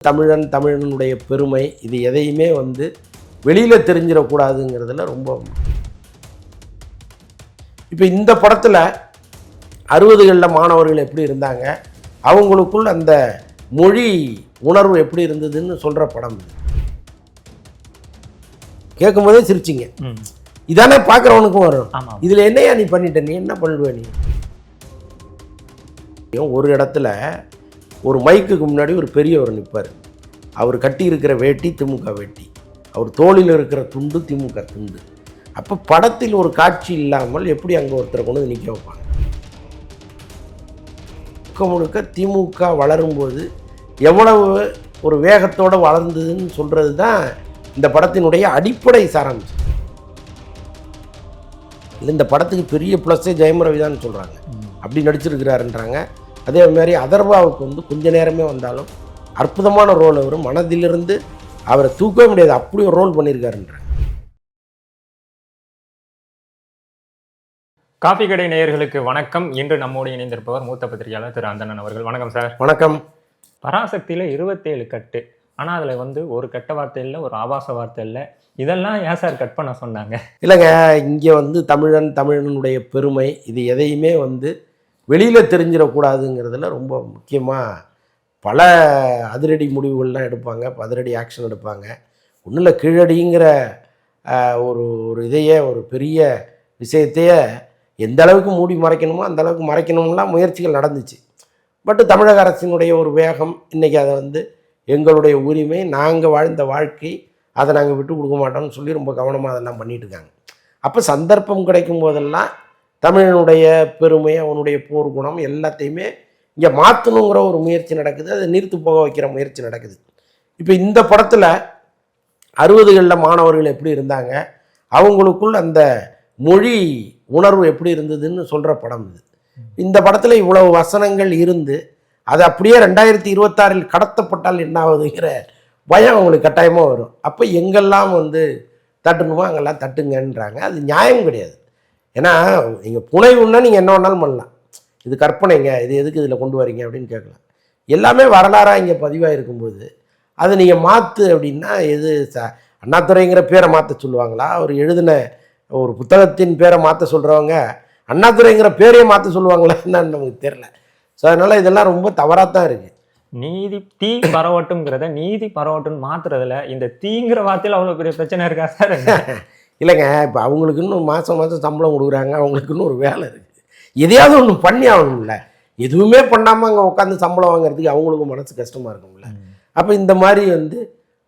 தமிழனுடைய பெருமை இது எதையுமே வெளியில் தெரிஞ்சிடக்கூடாதுங்கிறதுல ரொம்ப. இப்போ இந்த படத்தில் 60களில் மாணவர்கள் எப்படி இருந்தாங்க, அவங்களுக்குள் அந்த மொழி உணர்வு எப்படி இருந்ததுன்னு சொல்கிற படம். கேட்கும் போதே சிரிச்சிங்க. இதானே பார்க்குறவனுக்கும் வரும். இதில் என்னையா நீ பண்ணிட்ட, நீ என்ன பண்ணுவ நீ? ஒரு இடத்துல ஒரு மைக்குக்கு முன்னாடி ஒரு பெரியவர் நிற்பார். அவர் கட்டி இருக்கிற வேட்டி திமுக வேட்டி, அவர் தோளில் இருக்கிற துண்டு திமுக துண்டு. அப்போ படத்தில் ஒரு காட்சி இல்லாமல் எப்படி அங்கே ஒருத்தரை கொண்டு நிற்க வைப்பாங்க? முழுக்க திமுக வளரும்போது எவ்வளவு ஒரு வேகத்தோடு வளர்ந்ததுன்னு சொல்கிறது தான் இந்த படத்தினுடைய அடிப்படை சாராம்சம். இந்த படத்துக்கு பெரிய ப்ளஸ்ஸே ஜெயம் ரவி தான் சொல்கிறாங்க, அப்படி நடிச்சிருக்கிறாருன்றாங்க. அதே மாதிரி அதர்வாவுக்கு கொஞ்ச நேரமே வந்தாலும் அற்புதமான ரோல். அவர் மனதிலிருந்து அவரை தூக்கவே முடியாது, அப்படி ஒரு ரோல் பண்ணியிருக்காருன்றாங்க. காபி கடை நேயர்களுக்கு வணக்கம். இன்று நம்மோடு இணைந்திருப்பவர் மூத்த பத்திரிகையாளர் திரு அந்தணன் அவர்கள். வணக்கம் சார். வணக்கம். பராசக்தியில் 27 கட்டு, ஆனால் அதில் ஒரு கெட்ட வார்த்தை இல்லை, ஒரு ஆபாச வார்த்தை இல்லை. இதெல்லாம் ஏன் சார் கட் பண்ண சொன்னாங்க? இல்லைங்க, இங்கே தமிழனுடைய பெருமை இது எதையுமே வெளியில் தெரிஞ்சிடக்கூடாதுங்கிறதுல ரொம்ப முக்கியமாக பல அதிரடி முடிவுகள்லாம் எடுப்பாங்க, அதிரடி ஆக்ஷன் எடுப்பாங்க. ஒன்றும் இல்லை, கீழடிங்கிற ஒரு இதையே, ஒரு பெரிய விஷயத்தையே எந்த அளவுக்கு மூடி மறைக்கணுமோ அந்த அளவுக்கு மறைக்கணும்லாம் முயற்சிகள் நடந்துச்சு. பட் தமிழக அரசினுடைய ஒரு வேகம், இன்றைக்கி அதை எங்களுடைய உரிமை, நாங்கள் வாழ்ந்த வாழ்க்கை, அதை நாங்கள் விட்டு கொடுக்க மாட்டோம்னு சொல்லி ரொம்ப கவனமாக அதெல்லாம் பண்ணிட்டு இருக்காங்க. அப்போ சந்தர்ப்பம் கிடைக்கும் போதெல்லாம் தமிழனுடைய பெருமை, அவனுடைய போர் குணம் எல்லாத்தையுமே இங்கே மாற்றணுங்கிற ஒரு முயற்சி நடக்குது. அதை நிறுத்து போக வைக்கிற முயற்சி நடக்குது. இப்போ இந்த படத்தில் 60களில் மாணவர்கள் எப்படி இருந்தாங்க, அவங்களுக்குள் அந்த மொழி உணர்வு எப்படி இருந்ததுன்னு சொல்கிற படம் இது. இந்த படத்தில் இவ்வளவு வசனங்கள் இருந்து அது அப்படியே 2026 கடத்தப்பட்டால் என்ன ஆகுதுங்கிற பயம் அவங்களுக்கு கட்டாயமாக வரும். அப்போ எங்கெல்லாம் தட்டணுமோ அங்கெல்லாம் தட்டுங்கன்றாங்க. அது நியாயம் கிடையாது. ஏன்னா நீங்கள் புனைவுன்னா நீங்கள் என்ன வேணாலும் பண்ணலாம், இது கற்பனைங்க, இது எதுக்கு இதில் கொண்டு வரீங்க அப்படின்னு கேட்கலாம். எல்லாமே வரலாறாக இங்கே பதிவாக இருக்கும்போது அதை நீங்கள் மாற்று அப்படின்னா எது அண்ணாதுரைங்கிற பேரை மாற்ற சொல்லுவாங்களா? அவர் எழுதின ஒரு புத்தகத்தின் பேரை மாற்ற சொல்கிறவங்க அண்ணாதுரைங்கிற பேரையே மாற்ற சொல்லுவாங்களா என்னன்னு நமக்கு தெரில. ஸோ அதனால் இதெல்லாம் ரொம்ப தவறாக தான் இருக்குது. நீதி தீ பரவட்டும்ங்கிறத நீதி பரவட்டும்னு மாத்துறதுல இந்த தீங்கிற வார்த்தையில் அவ்வளோ பெரிய பிரச்சனை இருக்கா சார்? இல்லைங்க, இப்போ அவங்களுக்கு இன்னும் மாதம் சம்பளம் கொடுக்குறாங்க, அவங்களுக்கு இன்னும் ஒரு வேலை இருக்குது, எதையாவது ஒன்று பண்ணி ஆகணும்ல. எதுவுமே பண்ணாமல் அங்கே உட்காந்து சம்பளம் வாங்குறதுக்கு அவங்களுக்கும் மனசு கஷ்டமாக இருக்கும்ல. அப்போ இந்த மாதிரி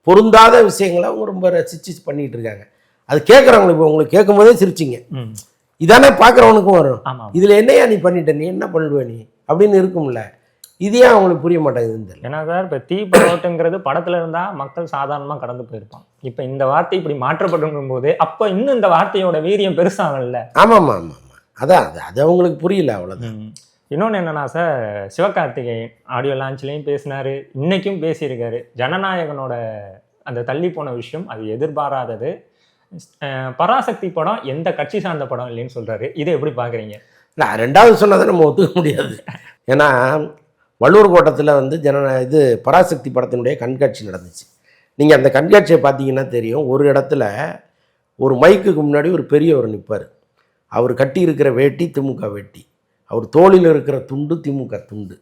பொருந்தாத விஷயங்களை அவங்க ரொம்ப ரசிச்சு பண்ணிகிட்டு இருக்காங்க. அது கேட்குறவங்களுக்கு, இப்போ உங்களுக்கு கேட்கும் போதே சிரிச்சிங்க. இதானே பார்க்குறவனுக்கும் வரும். இதில் என்னையா நீ பண்ணிட்ட, நீ என்ன பண்ணுவ நீ அப்படின்னு இருக்கும்ல. இதே அவங்களுக்கு புரிய மாட்டேங்குது. ஏன்னா சார், இப்போ தீ பரவட்டுங்கிறது படத்துல இருந்தால் மக்கள் சாதாரணமாக கடந்து போயிருப்பான். இப்போ இந்த வார்த்தை இப்படி மாற்றப்படும் போது அப்போ இன்னும் இந்த வார்த்தையோட வீரியம் பெருசாகல. ஆமாம் ஆமாம் ஆமாம், அதான் அது அவங்களுக்கு புரியல, அவ்வளோதான். இன்னொன்று என்னன்னா சார், சிவகார்த்திகேயன் ஆடியோ லான்ச்லேயும் பேசினாரு, இன்னைக்கும் பேசியிருக்காரு. ஜனநாயகனோட அந்த தள்ளி போன விஷயம் அது எதிர்பாராதது. பராசக்தி படம் எந்த கட்சி சார்ந்த படம் இல்லைன்னு சொல்றாரு. இதை எப்படி பார்க்குறீங்க? நான் ரெண்டாவது சொன்னதை நம்ம ஒத்துக்க முடியாது. ஏன்னா வள்ளூர் கோட்டத்தில் பராசக்தி படத்தினுடைய கண்காட்சி நடந்துச்சு. நீங்கள் அந்த கண்காட்சியை பார்த்தீங்கன்னா தெரியும். ஒரு இடத்துல ஒரு மைக்குக்கு முன்னாடி ஒரு பெரியவர் நிற்பார். அவர் கட்டி இருக்கிற வேட்டி திமுக வேட்டி, அவர் தோளில் இருக்கிற துண்டு திமுக துண்டு.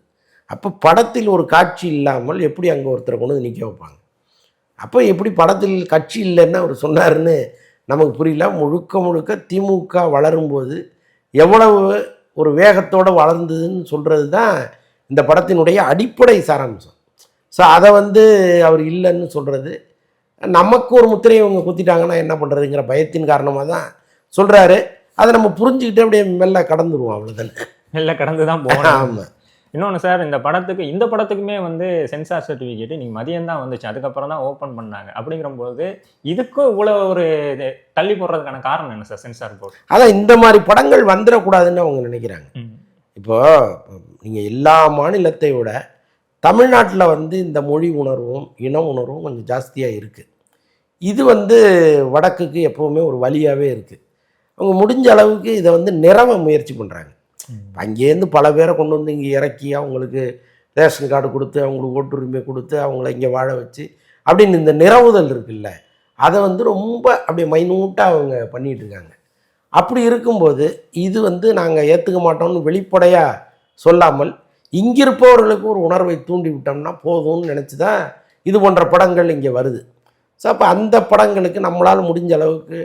அப்போ படத்தில் ஒரு காட்சி இல்லாமல் எப்படி அங்கே ஒருத்தரை கொண்டு நிற்க வைப்பாங்க? அப்போ எப்படி படத்தில் கட்சி இல்லைன்னு அவர் சொன்னாருன்னு நமக்கு புரியல. முழுக்க திமுக வளரும்போது எவ்வளவு ஒரு வேகத்தோடு வளர்ந்ததுன்னு சொல்கிறது தான் இந்த படத்தினுடைய அடிப்படை சாராம்சம். ஸோ அதை அவர் இல்லைன்னு சொல்கிறது, நமக்கு ஒரு முத்திரையை இவங்க குத்திட்டாங்கன்னா என்ன பண்ணுறதுங்கிற பயத்தின் காரணமாக தான் சொல்கிறாரு. அதை நம்ம புரிஞ்சுக்கிட்டு அப்படியே மெல்ல கடந்துருவோம், அவ்வளோதானே. மெல்ல கடந்து தான் போகணும். ஆமாம். இன்னொன்று சார், இந்த படத்துக்குமே சென்சார் சர்டிஃபிகேட்டு நீங்கள் மதியம் தான் வந்துச்சு, அதுக்கப்புறம் தான் ஓப்பன் பண்ணாங்க. அப்படிங்கிறபோது இதுக்கும் இவ்வளோ ஒரு தள்ளி போடுறதுக்கான காரணம் என்ன சார்? சென்சார் போர்டு அதான் இந்த மாதிரி படங்கள் வந்துடக்கூடாதுன்னு அவங்க நினைக்கிறாங்க. இப்போது நீங்கள் எல்லா மாநிலத்தை விட தமிழ்நாட்டில் இந்த மொழி உணர்வும் இன உணர்வும் கொஞ்சம் ஜாஸ்தியாக இருக்குது. இது வடக்குக்கு எப்போவுமே ஒரு வழியாகவே இருக்குது. அவங்க முடிஞ்ச அளவுக்கு இதை நிறவ முயற்சி பண்ணுறாங்க. அங்கேருந்து பல பேரை கொண்டு இங்கே இறக்கி அவங்களுக்கு ரேஷன் கார்டு கொடுத்து அவங்களுக்கு ஓட்டுரிமை கொடுத்து அவங்கள இங்கே வாழ வச்சு அப்படின்னு இந்த நிறவுதல் இருக்குல்ல, அதை வந்து ரொம்ப அப்படியே மைனூட்டாக அவங்க பண்ணிகிட்டு இருக்காங்க. அப்படி இருக்கும்போது இது வந்து நாங்கள் ஏற்றுக்க மாட்டோம்னு வெளிப்படையாக சொல்லாமல் இங்கிருப்பவர்களுக்கு ஒரு உணர்வை தூண்டி விட்டோம்னா போதும்னு நினச்சி தான் இது போன்ற படங்கள் இங்கே வருது. ஸோ அப்போ அந்த படங்களுக்கு நம்மளால் முடிஞ்ச அளவுக்கு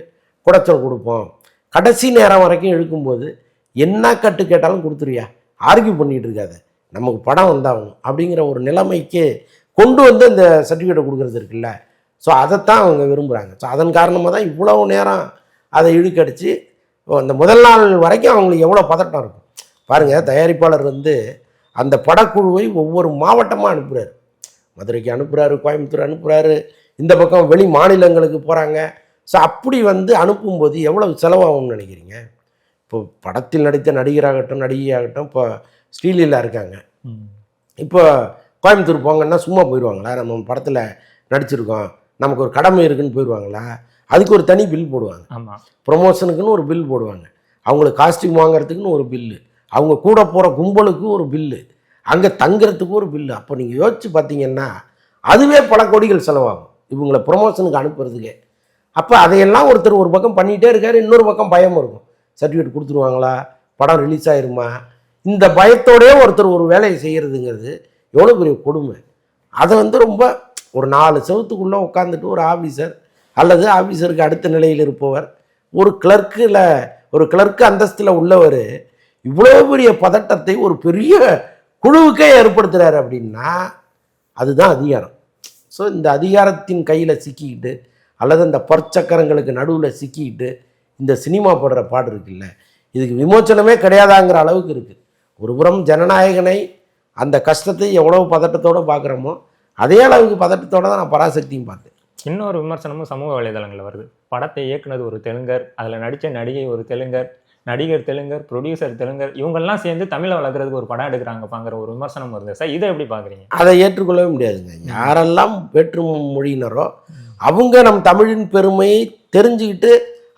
குடைச்சல் கொடுப்போம். கடைசி நேரம் வரைக்கும் இழுக்கும்போது என்ன கட்டு கேட்டாலும் கொடுத்துருவியா, ஆர்கியூ பண்ணிகிட்டு இருக்காத, நமக்கு படம் வந்தாகணும் அப்படிங்கிற ஒரு நிலைமைக்கு கொண்டு வந்து இந்த சர்டிஃபிகேட்டை கொடுக்குறது இருக்குல்ல. ஸோ அதைத்தான் அவங்க விரும்புகிறாங்க. ஸோ அதன் காரணமாக தான் இவ்வளவு நேரம் அதை இழுக்கடிச்சு அந்த முதல் நாள் வரைக்கும் அவங்களுக்கு எவ்வளோ பதட்டம் இருக்கும் பாருங்கள். தயாரிப்பாளர் வந்து அந்த படக்குழுவை ஒவ்வொரு மாவட்டமாக அனுப்புகிறாரு. மதுரைக்கு அனுப்புகிறாரு, கோயம்புத்தூர் அனுப்புகிறாரு, இந்த பக்கம் வெளி மாநிலங்களுக்கு போகிறாங்க. ஸோ அப்படி வந்து அனுப்பும்போது எவ்வளவு செலவாகும்னு நினைக்கிறீங்க? இப்போ படத்தில் நடித்த நடிகராகட்டும் நடிகையாகட்டும் இப்போ ஸ்ரீலீலா இருக்காங்க. இப்போ கோயம்புத்தூர் போங்கன்னா சும்மா போயிடுவாங்களா? நம்ம படத்தில் நடிச்சிருக்கோம், நமக்கு ஒரு கடமை இருக்குன்னு போயிடுவாங்களா? அதுக்கு ஒரு தனி பில் போடுவாங்க. ஆமாம், ப்ரொமோஷனுக்குன்னு ஒரு பில் போடுவாங்க, அவங்களுக்கு காஸ்டியூம் வாங்குறதுக்குன்னு ஒரு பில்லு, அவங்க கூட போகிற கும்பலுக்கு ஒரு பில்லு, அங்கே தங்குறதுக்கு ஒரு பில்லு. அப்போ நீங்கள் யோசிச்சு பார்த்தீங்கன்னா அதுவே பல கோடிகள் செலவாகும் இவங்களை ப்ரொமோஷனுக்கு அனுப்புறதுக்கே. அப்போ அதையெல்லாம் ஒருத்தர் ஒரு பக்கம் பண்ணிகிட்டே இருக்காரு, இன்னொரு பக்கம் பயம் இருக்கும், சர்டிஃபிகேட் கொடுத்துருவாங்களா, படம் ரிலீஸ் ஆயிருமா, இந்த பயத்தோடய ஒருத்தர் ஒரு வேலையை செய்கிறதுங்கிறது எவ்வளோ பெரிய கொடுமை. அதை வந்து ரொம்ப ஒரு 4 செவத்துக்குள்ளே உட்காந்துட்டு ஒரு ஆஃபீஸர் அல்லது ஆஃபீஸருக்கு அடுத்த நிலையில் இருப்பவர், ஒரு கிளர்க்கு அந்தஸ்தில் உள்ளவர் இவ்வளோ பெரிய பதட்டத்தை ஒரு பெரிய குழுவுக்கே ஏற்படுத்துகிறாரு அப்படின்னா அதுதான் அதிகாரம். ஸோ இந்த அதிகாரத்தின் கையில் சிக்கிக்கிட்டு அல்லது அந்த பற்சக்கரங்களுக்கு நடுவில் சிக்கிக்கிட்டு இந்த சினிமா போடுற பாடு இருக்குல்ல, இதுக்கு விமோச்சனமே கிடையாதாங்கிற அளவுக்கு இருக்குது. ஒரு புறம் ஜனநாயகனை அந்த கஷ்டத்தை எவ்வளோ பதட்டத்தோடு பார்க்குறோமோ அதே அளவுக்கு பதட்டத்தோடு தான் நான் பராசக்தியும் பார்த்தேன். இன்னொரு விமர்சனமும் சமூக வலைதளங்களில் வருது. படத்தை இயக்குனது ஒரு தெலுங்கர், அதில் நடித்த நடிகை ஒரு தெலுங்கர், நடிகர் தெலுங்கர், ப்ரொடியூசர் தெலுங்கர், இவங்கெல்லாம் சேர்ந்து தமிழை வளர்க்குறதுக்கு ஒரு படம் எடுக்கிறாங்கப்பாங்கிற ஒரு விமர்சனம் வருது சார். இதை எப்படி பார்க்குறீங்க? அதை ஏற்றுக்கொள்ளவே முடியாதுங்க. யாரெல்லாம் வேற்று மொழியினரோ அவங்க நம் தமிழின் பெருமையை தெரிஞ்சுக்கிட்டு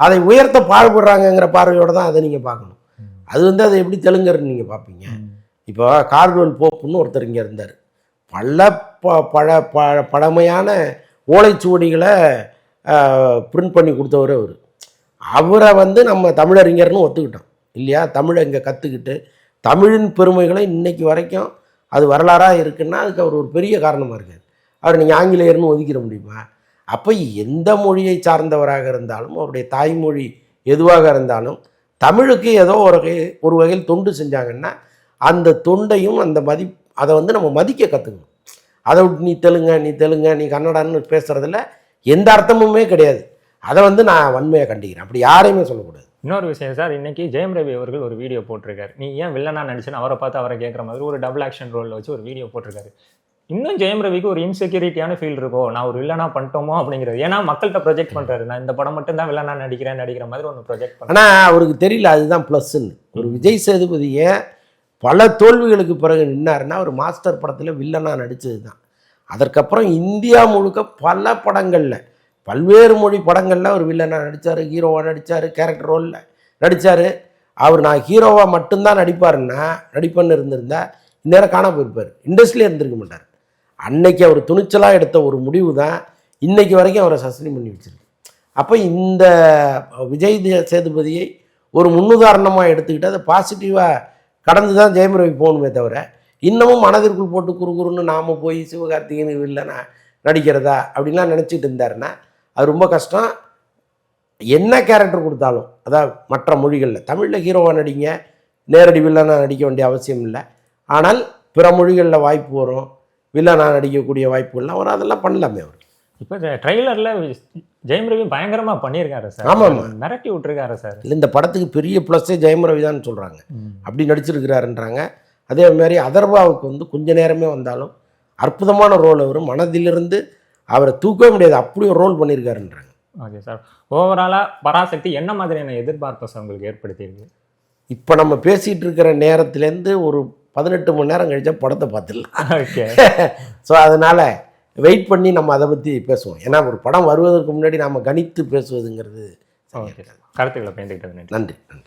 அதை உயர்த்த பாடுபடுறாங்கங்கிற பார்வையோடு தான் அதை நீங்கள் பார்க்கணும். அது வந்து அதை எப்படி தெலுங்கர்னு நீங்கள் பார்ப்பீங்க? இப்போ கார்டுவல் போப்புன்னு ஒருத்தர் இங்கே இருந்தார். பழமையான ஓலைச்சுவடிகளை பிரிண்ட் பண்ணி கொடுத்தவர் அவர். அவரை வந்து நம்ம தமிழறிஞர்னு ஒத்துக்கிட்டோம் இல்லையா? தமிழை இங்கே கற்றுக்கிட்டு தமிழின் பெருமைகளை இன்னைக்கு வரைக்கும் அது வரலாறாக இருக்குன்னா அதுக்கு அவர் ஒரு பெரிய காரணமாக இருக்கார். அவர் நீங்கள் ஆங்கிலேயர்னு ஒதுக்கிட முடியுமா? அப்போ எந்த மொழியை சார்ந்தவராக இருந்தாலும் அவருடைய தாய்மொழி எதுவாக இருந்தாலும் தமிழுக்கு ஏதோ ஒரு வகையில் தொண்டு செஞ்சாங்கன்னா அந்த தொண்டையும் அந்த அதை வந்து நம்ம மதிக்க கற்றுக்கணும். அதை விட்டு நீ தெலுங்க நீ கன்னடான்னு பேசுகிறதுல எந்த அர்த்தமுமே கிடையாது. அதை வந்து நான் வன்மையாக கண்டிக்கிறேன். அப்படி யாரையுமே சொல்லக்கூடாது. இன்னொரு விஷயம் சார், இன்னைக்கு ஜெயம் ரவி அவர்கள் ஒரு வீடியோ போட்டிருக்காரு. நீ ஏன் வில்லனா நடிச்சுன்னு அவரை பார்த்து அவரை கேட்குற மாதிரி ஒரு டபுள் ஆக்ஷன் ரோலில் வச்சு ஒரு வீடியோ போட்டிருக்காரு. இன்னும் ஜெயம் ரவிக்கு ஒரு இன்செக்யூரிட்டியான ஃபீல் இருக்கோ, நான் ஒரு வில்லனா பண்ணிட்டோமோ அப்படிங்கிறது. ஏன்னா மக்கள்கிட்ட ப்ரொஜெக்ட் பண்ணுறாரு, நான் இந்த படம் மட்டும் தான் வில்லனா நடிக்கிற மாதிரி ஒன்று ப்ரொஜெக்ட் பண்ண. ஆனால் அவருக்கு தெரியல அதுதான் ப்ளஸ்ன்னு. ஒரு விஜய் சேதுபதியை பல தோல்விகளுக்கு பிறகு நின்னாருன்னா ஒரு மாஸ்டர் படத்தில் வில்லனா நடித்தது தான். அதற்கப்புறம் இந்தியா முழுக்க பல படங்களில் பல்வேறு மொழி படங்களில் ஒரு வில்லனாக நடித்தார், ஹீரோவாக நடித்தார், கேரக்டர் ரோலில் நடித்தார். அவர் நான் ஹீரோவாக மட்டும்தான் நடிப்பேன்னு இருந்திருந்தா இந்நேரம் காண போயிருப்பார், இண்டஸ்ட்ரியிலே இருந்திருக்க மாட்டார். அன்னைக்கு அவர் துணிச்சலாக எடுத்த ஒரு முடிவு தான் இன்னைக்கு வரைக்கும் அவரை சஸ்டெயின் பண்ணி வச்சிருக்கு. அப்போ இந்த விஜய் சேதுபதியை ஒரு முன்னுதாரணமாக எடுத்துக்கிட்டு அதை பாசிட்டிவாக கடந்து தான் ஜெயம் ரவி போகணுமே தவிர இன்னமும் மனதிற்குள் போட்டு குறுகுறுன்னு நாம் போய் சிவகார்த்திகேயன் இல்லைனா நடிக்கிறதா அப்படின்லாம் நினச்சிட்டு இருந்தாருன்னா அது ரொம்ப கஷ்டம். என்ன கேரக்டர் கொடுத்தாலும் அதாவது மற்ற மொழிகளில் தமிழில் ஹீரோவாக நடிங்க, நேரடி வில்லனாக நடிக்க வேண்டிய அவசியம் இல்லை. ஆனால் பிற மொழிகளில் வாய்ப்பு வரும், வில்லனாக நடிக்கக்கூடிய வாய்ப்புகள்லாம் வரும், அதெல்லாம் பண்ணலாமே அவர். இப்போ ட்ரெய்லரில் ஜெயம் ரவி பயங்கரமாக பண்ணியிருக்காரு சார். ஆமாம், மிரட்டி விட்டுருக்காரு சார். இல்லை, இந்த படத்துக்கு பெரிய ப்ளஸ்ஸே ஜெயம் ரவி தான் சொல்கிறாங்க, அப்படி நடிச்சிருக்கிறாருன்றாங்க. அதே மாதிரி அதர்வாவுக்கு வந்து கொஞ்ச நேரமே வந்தாலும் அற்புதமான ரோல், அவர் மனதிலிருந்து அவரை தூக்கவே முடியாது, அப்படி ஒரு ரோல் பண்ணியிருக்காருன்றாங்க. ஓகே சார், ஓவராலாக பராசக்தி என்ன மாதிரியான எதிர்பார்ப்பை சார் உங்களுக்கு ஏற்படுத்தியிருக்கு? இப்போ நம்ம பேசிகிட்டு இருக்கிற நேரத்துலேருந்து ஒரு 18 மணி நேரம் கழிச்சா படத்தை பார்த்துடலாம். ஓகே. ஸோ அதனால் வெயிட் பண்ணி நம்ம அதை பற்றி பேசுவோம். ஏன்னா ஒரு படம் வருவதற்கு முன்னாடி நாம் கணித்து பேசுவதுங்கிறது. ஓகே சார், கருத்துக்களை பயந்துக்கிட்டது நன்றி. நன்றி.